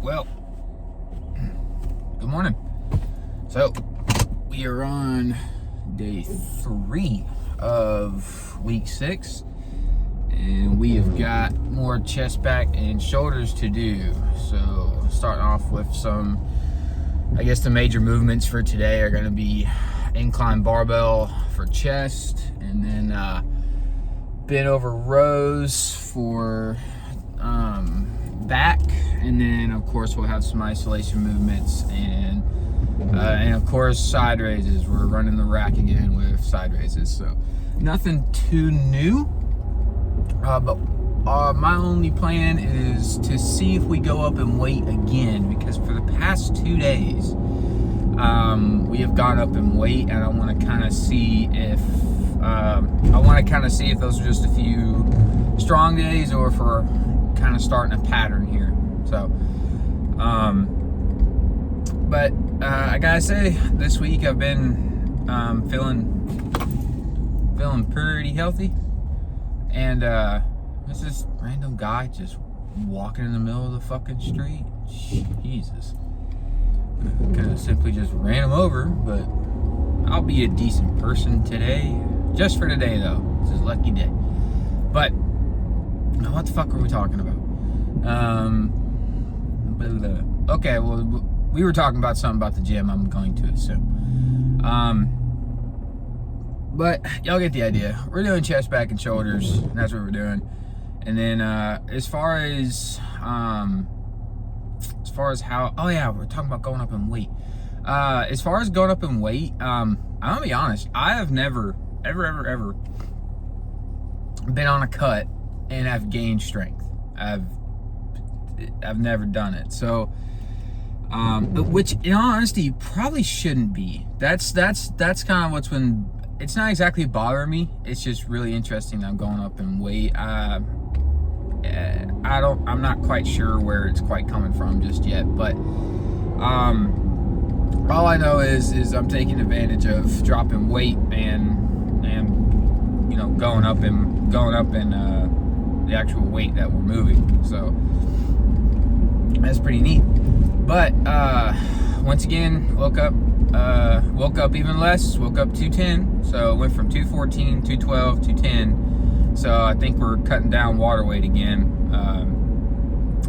Well, good morning. So, we are on day 3 of week 6, and we have got more chest, back, and shoulders to do. So, starting off with some, I guess the major movements for today are going to be incline barbell for chest, and then bent over rows for back, and then of course we'll have some isolation movements and of course side raises. We're running the rack again with side raises, so nothing too new, but my only plan is to see if we go up in weight again, because for the past 2 days we have gone up in weight, and I want to kind of see if those are just a few strong days or if we're kind of starting a pattern here. So but I gotta say, this week I've been feeling pretty healthy, and there's this random guy just walking in the middle of the fucking street. Jesus, kind of simply just ran him over, but I'll be a decent person today, just for today though. This is a lucky day. But what the fuck are we talking about? Okay, well, we were talking about something about the gym, I'm going to assume. But y'all get the idea. We're doing chest, back, and shoulders, and that's what we're doing. And then as far as how, oh yeah, we're talking about going up in weight. As far as going up in weight, I'm gonna be honest, I have never ever been on a cut and have gained strength. I've never done it. So which in all honesty probably shouldn't be. That's kind of what's been, it's not exactly bothering me, it's just really interesting that I'm going up in weight. I'm not quite sure where it's quite coming from just yet, but all I know is I'm taking advantage of dropping weight and you know, going up in the actual weight that we're moving. So that's pretty neat. But once again, woke up even less, woke up 210, so it went from 214, 212, 210. So I think we're cutting down water weight again.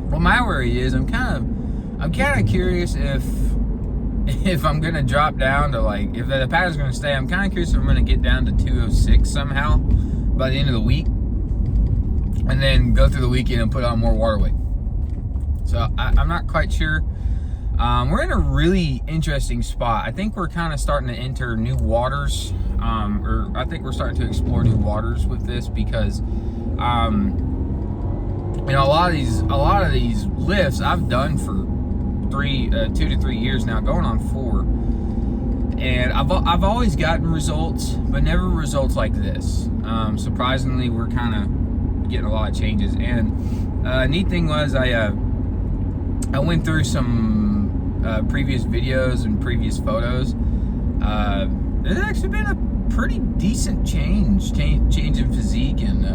Well, my worry is I'm kind of curious if I'm gonna drop down to, like, if the pattern's gonna stay, I'm kind of curious if I'm gonna get down to 206 somehow by the end of the week, and then go through the weekend and put on more water weight. So I'm not quite sure. We're in a really interesting spot. I think we're kind of starting to enter new waters, or I think we're starting to explore new waters with this, because you know, a lot of these lifts I've done for 2 to 3 years now, going on 4, and I've always gotten results, but never results like this. Surprisingly, we're kind of getting a lot of changes. And neat thing was, I went through some previous videos and previous photos. There's actually been a pretty decent change in physique, and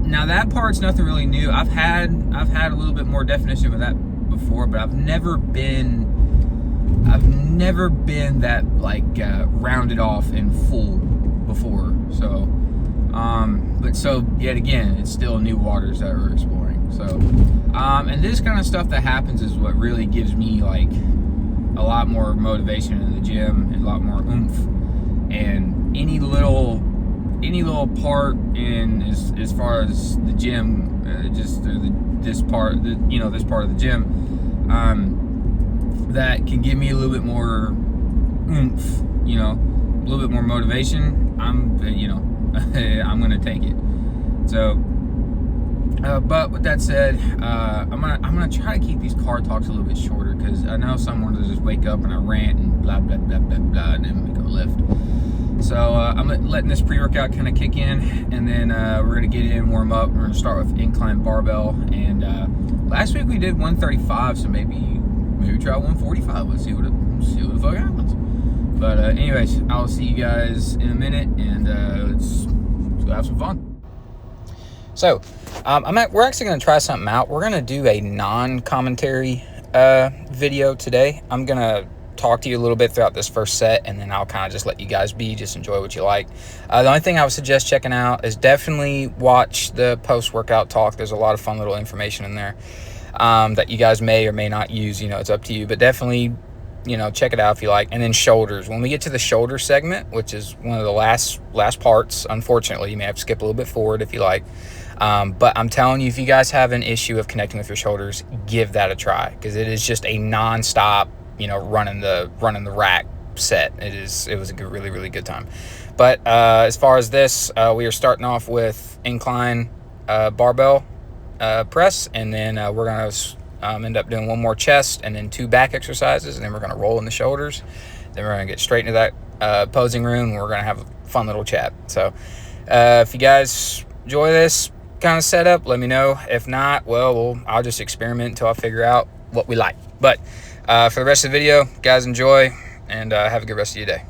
now that part's nothing really new. I've had a little bit more definition of that before, but I've never been that, like, rounded off and full before. So but so yet again, it's still new waters that we're exploring. So and this kind of stuff that happens is what really gives me, like, a lot more motivation in the gym and a lot more oomph. And any little part in as far as the gym, this part of the gym, that can give me a little bit more oomph, you know, a little bit more motivation, I'm gonna take it. So but with that said, I'm gonna try to keep these car talks a little bit shorter, because I know someone will just wake up and I rant and blah blah blah blah blah, and then we go lift. So I'm letting this pre-workout kind of kick in, and then we're gonna get in, warm up. We're gonna start with incline barbell, and last week we did 135, so maybe try 145. Let's see what the fuck happens. But anyways, I'll see you guys in a minute, and let's go have some fun. So We're actually going to try something out. We're going to do a non-commentary video today. I'm going to talk to you a little bit throughout this first set, and then I'll kind of just let you guys just enjoy what you like. The only thing I would suggest checking out is definitely watch the post-workout talk. There's a lot of fun little information in there that you guys may or may not use. It's up to you, but definitely check it out if you like. And then shoulders. When we get to the shoulder segment, which is one of the last parts, unfortunately, you may have to skip a little bit forward if you like. But I'm telling you, if you guys have an issue of connecting with your shoulders, give that a try, because it is just a non-stop, running the rack set. It was a really, really good time. But as far as this, we are starting off with incline barbell press, and then we're going to end up doing one more chest and then 2 back exercises, and then we're going to roll in the shoulders. Then we're going to get straight into that posing room, and we're going to have a fun little chat. So if you guys enjoy this kind of setup, let me know. If not, well, I'll just experiment until I figure out what we like. But for the rest of the video, guys, enjoy, and have a good rest of your day.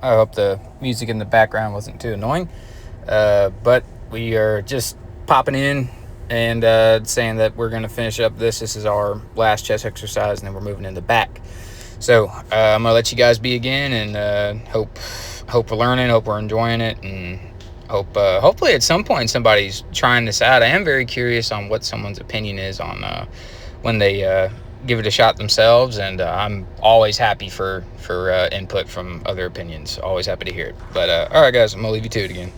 I hope the music in the background wasn't too annoying. But we are just popping in and saying that we're going to finish up this. This is our last chest exercise, and then we're moving into back. So I'm going to let you guys be again, and hope we're learning, hope we're enjoying it, and hopefully at some point somebody's trying this out. I am very curious on what someone's opinion is on when they give it a shot themselves, and I'm always happy for input from other opinions. Always happy to hear it. But all right, guys, I'm gonna leave you to it again.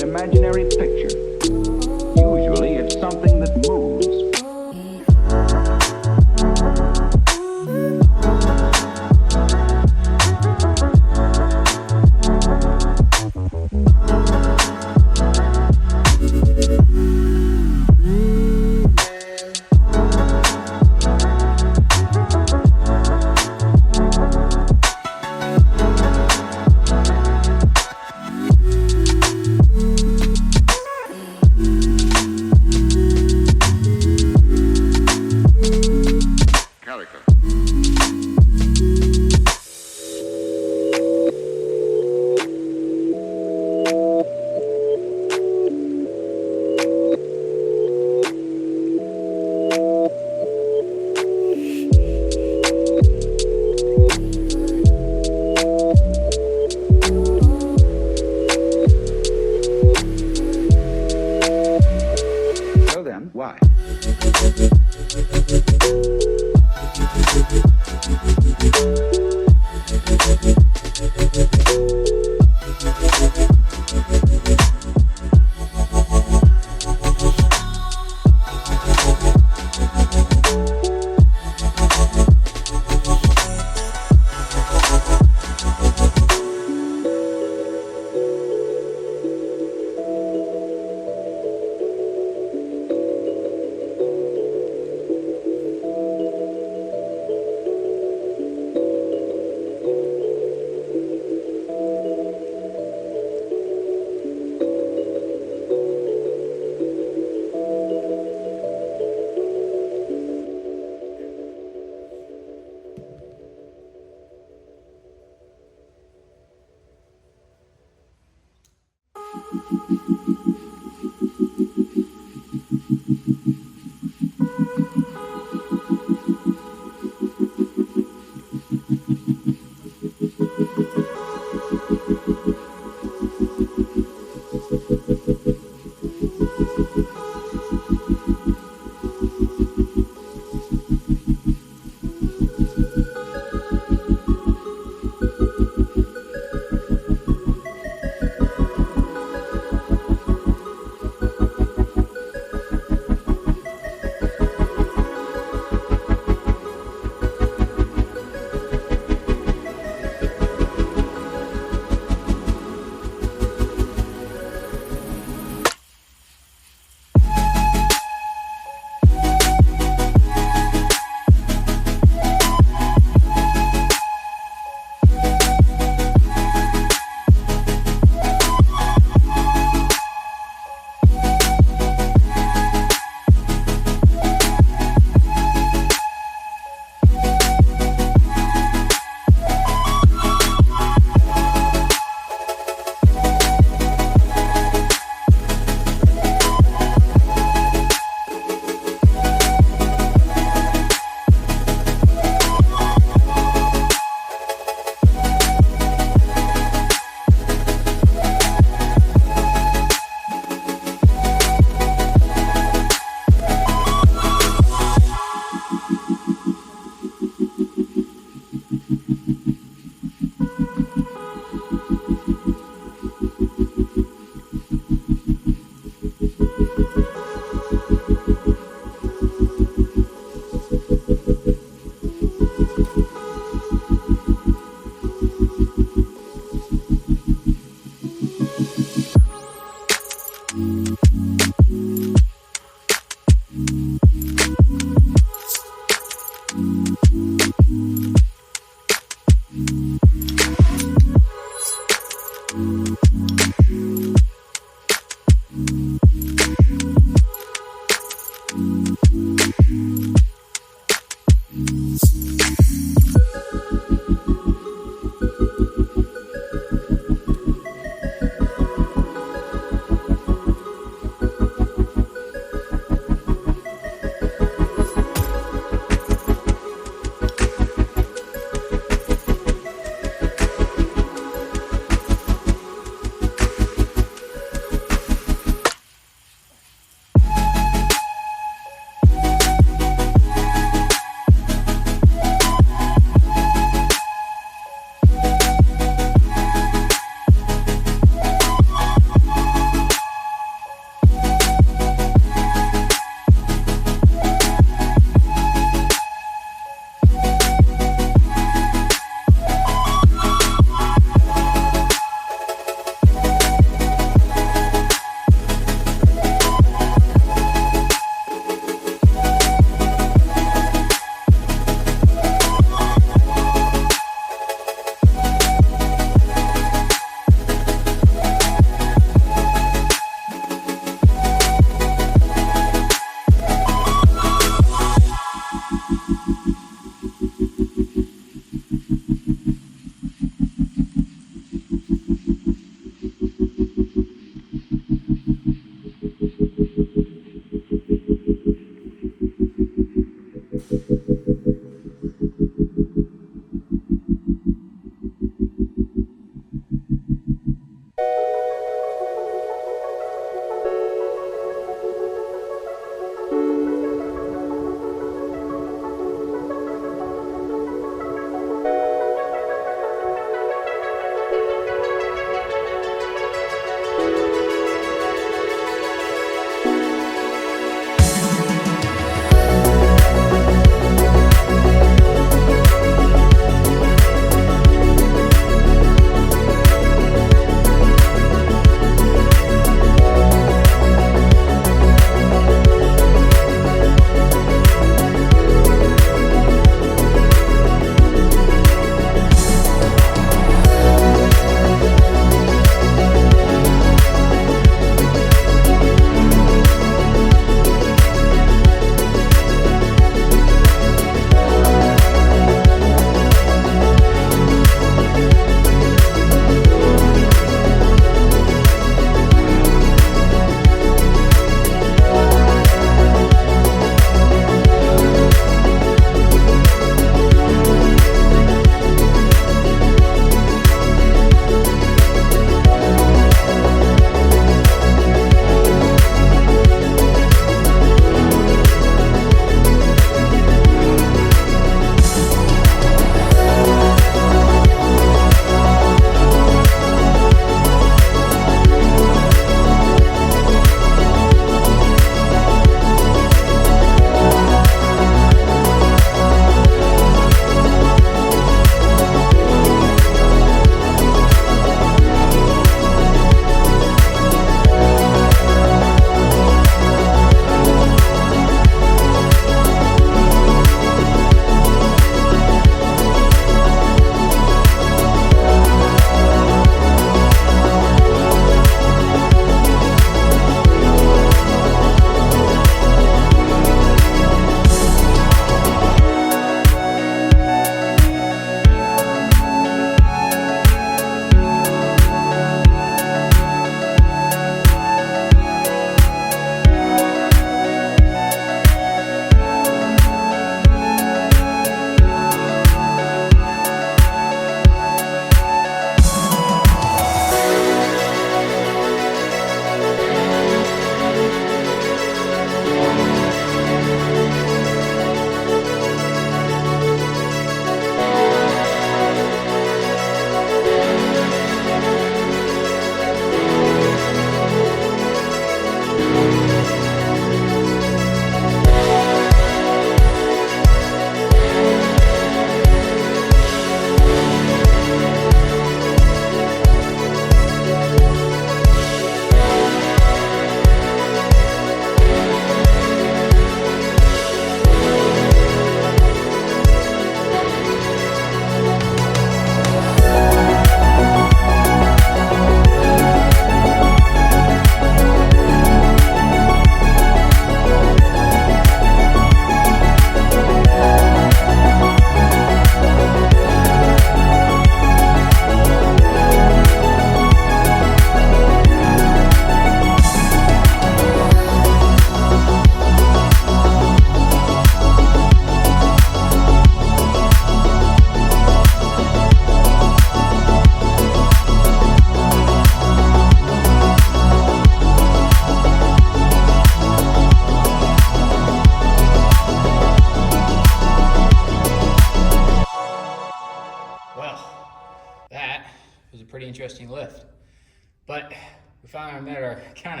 we finally met our kind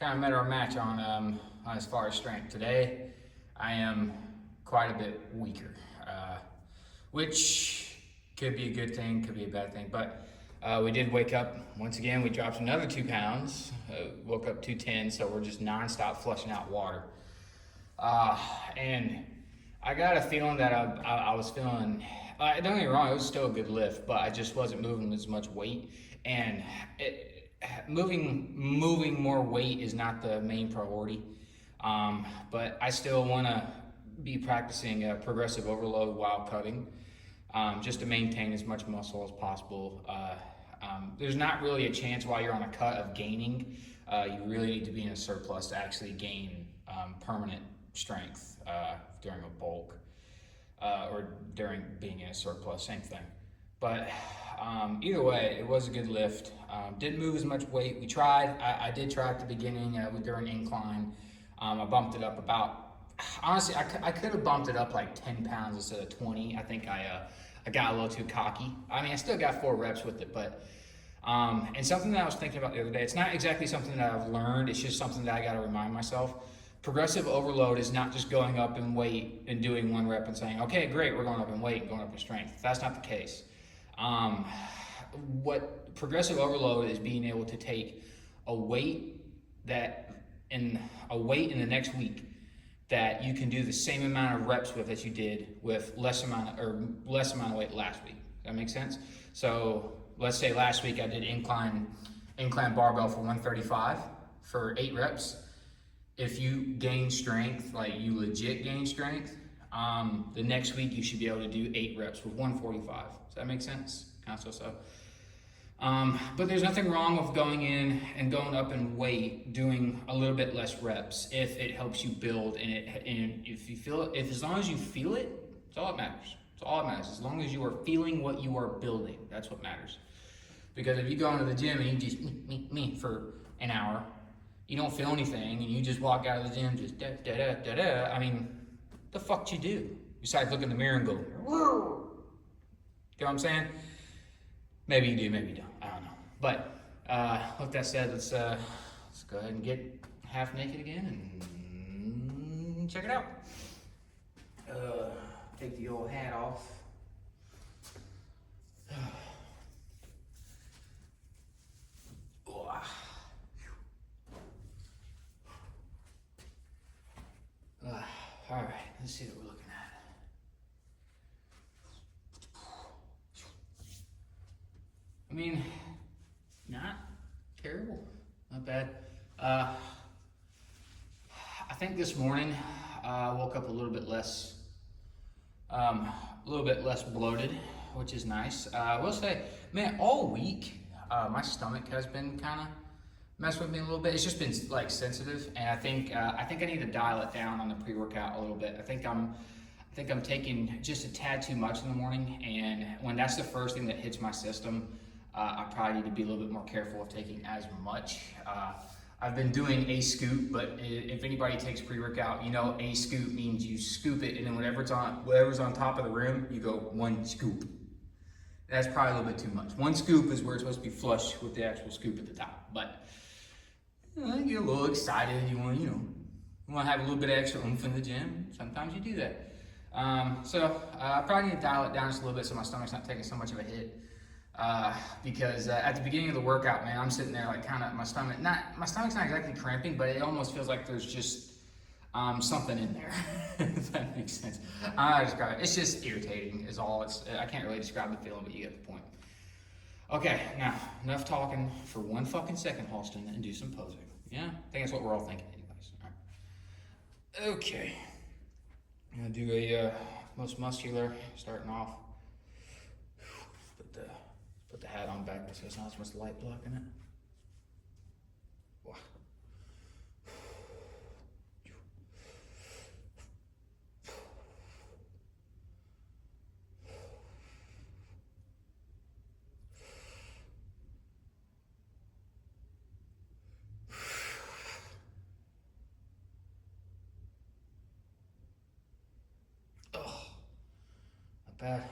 of met our match on as far as strength. Today, I am quite a bit weaker, which could be a good thing, could be a bad thing. But we did wake up once again. We dropped another 2 pounds. Woke up 210, so we're just nonstop flushing out water. And I got a feeling that I was feeling. Don't get me wrong, it was still a good lift, but I just wasn't moving as much weight. And moving more weight is not the main priority. But I still want to be practicing progressive overload while cutting, just to maintain as much muscle as possible. There's not really a chance while you're on a cut of gaining. You really need to be in a surplus to actually gain permanent strength during a bulk or during being in a surplus, same thing. But either way, it was a good lift. Didn't move as much weight. We tried. I did try at the beginning during incline. I bumped it up about, honestly, I could have bumped it up like 10 pounds instead of 20. I think I got a little too cocky. I mean, I still got 4 reps with it, but, and something that I was thinking about the other day, it's not exactly something that I've learned, it's just something that I gotta remind myself. Progressive overload is not just going up in weight and doing 1 rep and saying, okay, great, we're going up in weight and going up in strength. That's not the case. What progressive overload is being able to take a weight in the next week that you can do the same amount of reps with that you did with less amount of weight last week. Does that make sense? So let's say last week I did incline barbell for 135 for 8 reps. If you gain strength, like you legit gain strength, the next week you should be able to do 8 reps with 145. Does that make sense? Kind of so. But there's nothing wrong with going in and going up in weight, doing a little bit less reps if it helps you build and if you feel it, as long as you feel it, it's all that matters. It's all that matters. As long as you are feeling what you are building, that's what matters. Because if you go into the gym and you just me for an hour, you don't feel anything, and you just walk out of the gym just da. I mean, the fuck you do? Besides look in the mirror and go, whoa. You know what I'm saying? Maybe you do, maybe you don't. I don't know. But with that said, let's go ahead and get half naked again and check it out. Take the old hat off. All right, let's see what we're looking at. I mean, not terrible, not bad. I think this morning I woke up a little bit less bloated, which is nice. I will say, man, all week my stomach has been kind of messing with me a little bit. It's just been like sensitive, and I think I need to dial it down on the pre-workout a little bit. I think I'm taking just a tad too much in the morning, and when that's the first thing that hits my system, I probably need to be a little bit more careful of taking as much. I've been doing a scoop, but if anybody takes pre-workout, you know a scoop means you scoop it, and then whatever's on top of the rim, you go 1 scoop. That's probably a little bit too much. 1 scoop is where it's supposed to be flush with the actual scoop at the top. But you get a little excited. You want to have a little bit of extra oomph in the gym. Sometimes you do that. So I probably need to dial it down just a little bit so my stomach's not taking so much of a hit. Because at the beginning of the workout, man, I'm sitting there like kind of my stomach's not exactly cramping, but it almost feels like there's just something in there. If that makes sense. I don't know how to describe it. It's just irritating is all. I can't really describe the feeling, but you get the point. Okay, now enough talking for 1 fucking second, Halston, and do some posing. Yeah, I think that's what we're all thinking, anyways. All right. Okay, I'm gonna do a most muscular starting off. Put the hat on backwards so there's not so much light blocking it. Wow. Not bad.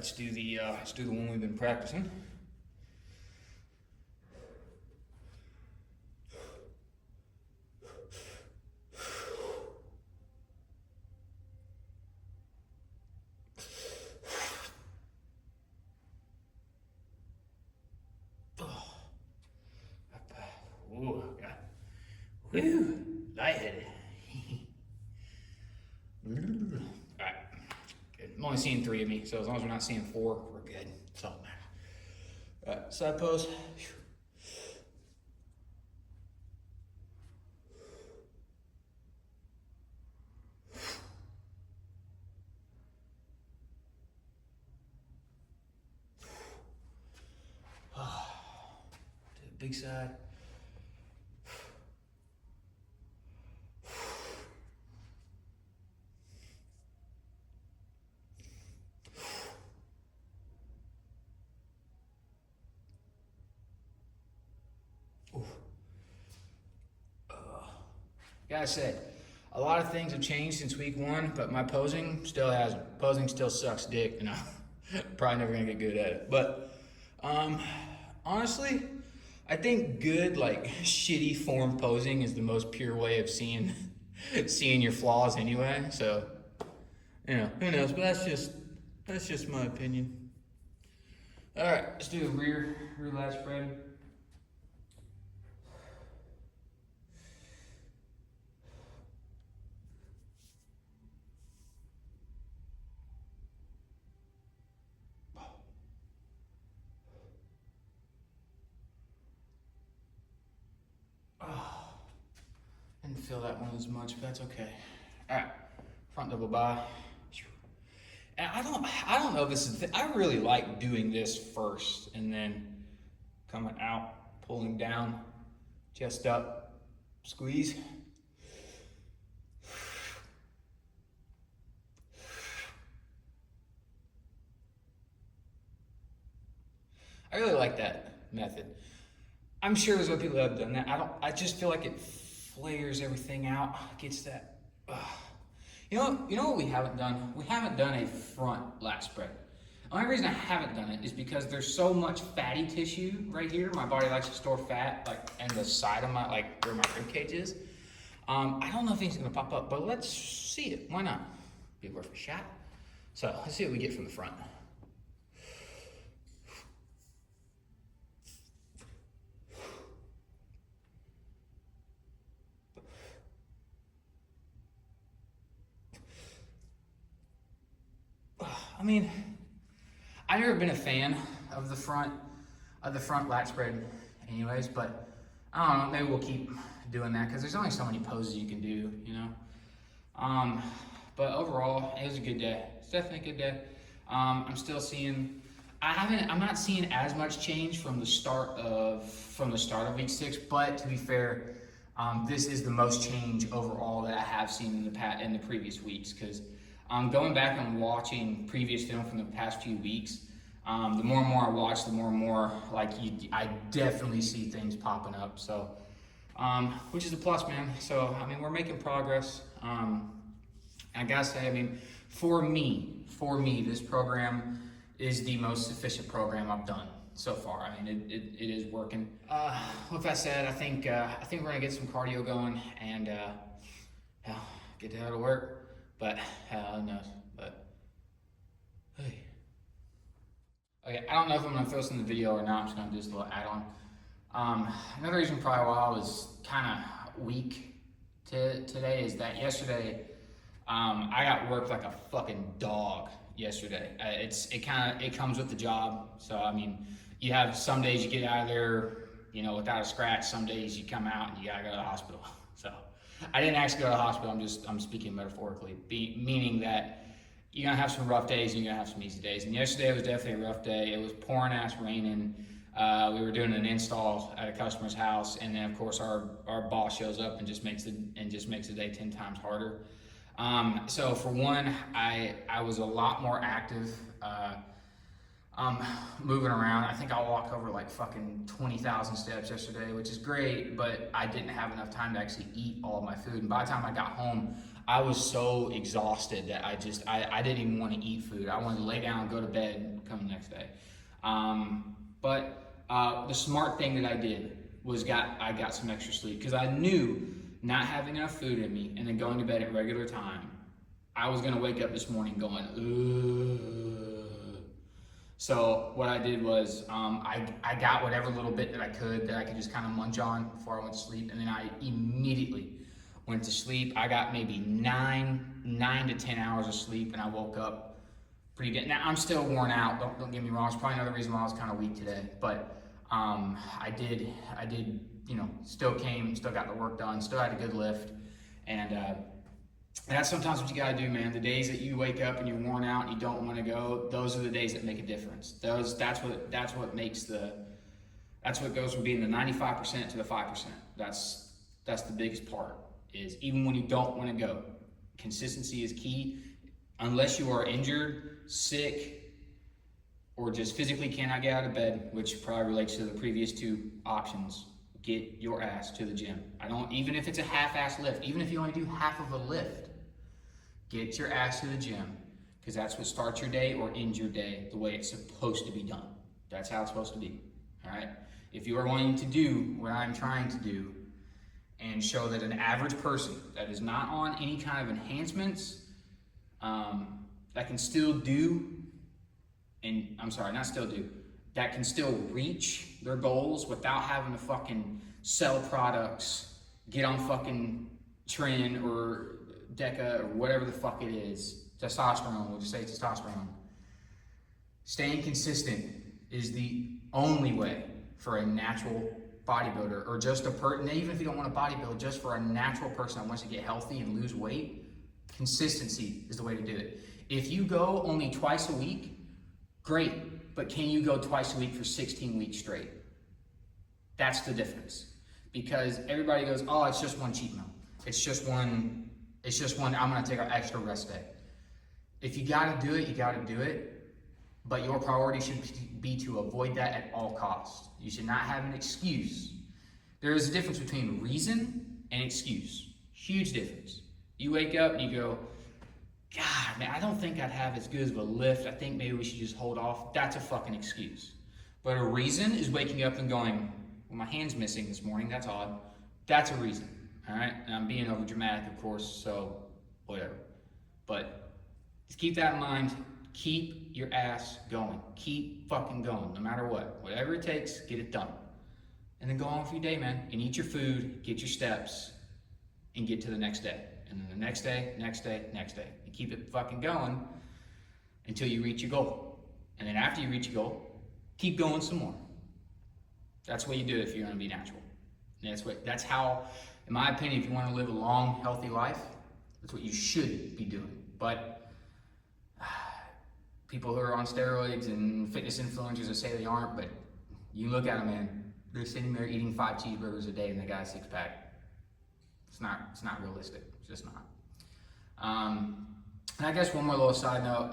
let's do the one we've been practicing. Ooh, God. Whew, lightheaded. Alright, good. I'm only seeing 3 of me, so as long as we're not seeing 4, we're good. That's all that matters. Alright, side pose. To the big side. Like I said, a lot of things have changed since week 1, but my posing still hasn't. Posing still sucks dick, and I'm probably never gonna get good at it. But honestly, I think good, like shitty form posing is the most pure way of seeing your flaws anyway. So, you know, who knows? But that's just my opinion. All right, let's do a rear lat spread. Didn't feel that one as much, but that's okay. All right, front double bi. And I don't know if this is, I really like doing this first and then coming out, pulling down, chest up, squeeze. I really like that method. I'm sure there's other people that have done that. I just feel like it flares everything out, gets that. You know what we haven't done? We haven't done a front lat spread. The only reason I haven't done it is because there's so much fatty tissue right here. My body likes to store fat, like, and the side of my, like, where my rib cage is. I don't know if anything's gonna pop up, but let's see it. Why not? Be worth a shot. So let's see what we get from the front. I mean, I've never been a fan of the front lat spread anyways, but I don't know, maybe we'll keep doing that because there's only so many poses you can do, you know? But overall, it was a good day. It's definitely a good day. I'm still seeing, I'm not seeing as much change from the start of week 6, but to be fair, this is the most change overall that I have seen in the previous weeks, because going back and watching previous film from the past few weeks, the more and more I watch, the more and more I definitely see things popping up. So, which is a plus, man. So, I mean, we're making progress. I gotta say, I mean, for me, this program is the most efficient program I've done so far. I mean, it is working. With that said, I think we're gonna get some cardio going and get that to work. But who knows? But hey. Okay, I don't know if I'm gonna throw this in the video or not. I'm just gonna do this little add-on. Another reason probably why I was kind of weak today is that yesterday I got worked like a fucking dog yesterday. It comes with the job. So I mean, you have some days you get out of there, you know, without a scratch. Some days you come out and you gotta go to the hospital. So I didn't actually go to the hospital. I'm speaking metaphorically, meaning that you're gonna have some rough days and you're gonna have some easy days. And yesterday was definitely a rough day. It was pouring ass raining. We were doing an install at a customer's house, and then of course our boss shows up and just makes the day 10 times harder. So for one, I was a lot more active. Moving around. I think I walked over like fucking 20,000 steps yesterday, which is great, but I didn't have enough time to actually eat all of my food. And by the time I got home, I was so exhausted that I didn't even want to eat food. I wanted to lay down, go to bed, and come the next day. But the smart thing that I did was I got some extra sleep, because I knew not having enough food in me and then going to bed at regular time, I was gonna wake up this morning going, ugh. So what I did was I got whatever little bit that I could just kind of munch on before I went to sleep, and then I immediately went to sleep. I got maybe 9 to 10 hours of sleep, and I woke up pretty good. Now I'm still worn out. Don't get me wrong. It's probably another reason why I was kind of weak today. But I did. Still got the work done. Still had a good lift, and that's sometimes what you gotta do, man. The days that you wake up and you're worn out and you don't want to go, those are the days that make a difference. That's what goes from being the 95% to the 5%. That's the biggest part. Is even when you don't want to go, consistency is key. Unless you are injured, sick, or just physically cannot get out of bed, which probably relates to the previous two options, get your ass to the gym. Even if it's a half-ass lift, even if you only do half of a lift, get your ass to the gym, because that's what starts your day or ends your day the way it's supposed to be done. That's how it's supposed to be, all right? If you are wanting to do what I'm trying to do and show that an average person that is not on any kind of enhancements, that can still do, that can still reach their goals without having to fucking sell products, get on fucking Tren or Deca or whatever the fuck it is, testosterone, we'll just say testosterone. Staying consistent is the only way for a natural bodybuilder, or just even if you don't want to bodybuild, just for a natural person that wants to get healthy and lose weight. Consistency is the way to do it. If you go only twice a week, great, but can you go twice a week for 16 weeks straight? That's the difference. Because everybody goes, oh, it's just one cheat meal. It's just one, I'm gonna take an extra rest day. If you gotta do it, you gotta do it, but your priority should be to avoid that at all costs. You should not have an excuse. There is a difference between reason and excuse. Huge difference. You wake up and you go, God, man, I don't think I'd have as good of a lift. I think maybe we should just hold off. That's a fucking excuse. But a reason is waking up and going, well, my hand's missing this morning. That's odd. That's a reason, all right? And I'm being over dramatic, of course, so whatever. But just keep that in mind. Keep your ass going. Keep fucking going, no matter what. Whatever it takes, get it done. And then go on with your day, man. And eat your food, get your steps, and get to the next day. And then the next day, next day, next day. You keep it fucking going until you reach your goal. And then after you reach your goal, keep going some more. That's what you do if you're gonna be natural. And that's how, in my opinion, if you wanna live a long, healthy life, that's what you should be doing. But people who are on steroids and fitness influencers that say they aren't, but you look at them, man, they're sitting there eating 5 cheeseburgers a day and they got a 6-pack. It's not realistic. It's just not. And I guess one more little side note,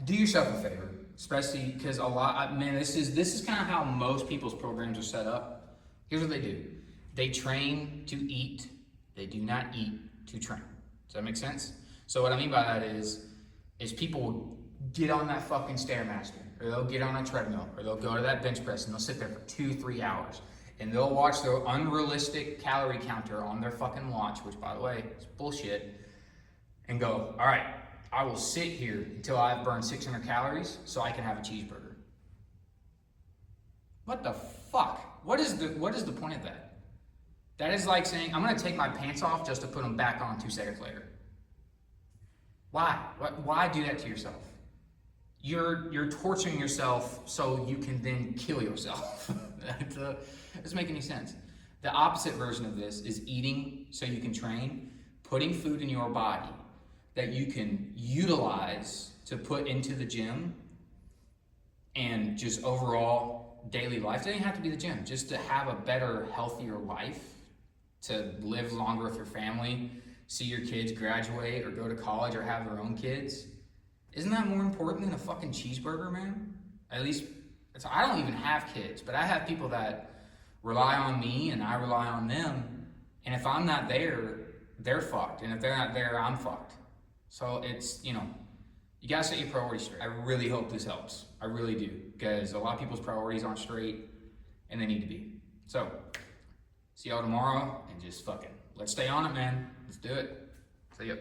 do yourself a favor, especially because this is kind of how most people's programs are set up. Here's what they do. They train to eat. They do not eat to train. Does that make sense? So what I mean by that is people will get on that fucking Stairmaster, or they'll get on a treadmill, or they'll go to that bench press and they'll sit there for 2-3 hours. And they'll watch their unrealistic calorie counter on their fucking watch, which, by the way, is bullshit, and go, all right, I will sit here until I've burned 600 calories so I can have a cheeseburger. What the fuck? What is the point of that? That is like saying, I'm gonna take my pants off just to put them back on 2 seconds later. Why? Why do that to yourself? You're torturing yourself so you can then kill yourself. That doesn't make any sense. The opposite version of this is eating so you can train, putting food in your body that you can utilize to put into the gym and just overall daily life. It doesn't have to be the gym, just to have a better, healthier life, to live longer with your family, see your kids graduate or go to college or have their own kids. Isn't that more important than a fucking cheeseburger, man? At least, I don't even have kids, but I have people that rely on me and I rely on them. And if I'm not there, they're fucked. And if they're not there, I'm fucked. So it's, you know, you gotta set your priorities straight. I really hope this helps. I really do. Because a lot of people's priorities aren't straight and they need to be. So, see y'all tomorrow and just fucking, let's stay on it, man. Let's do it. See ya.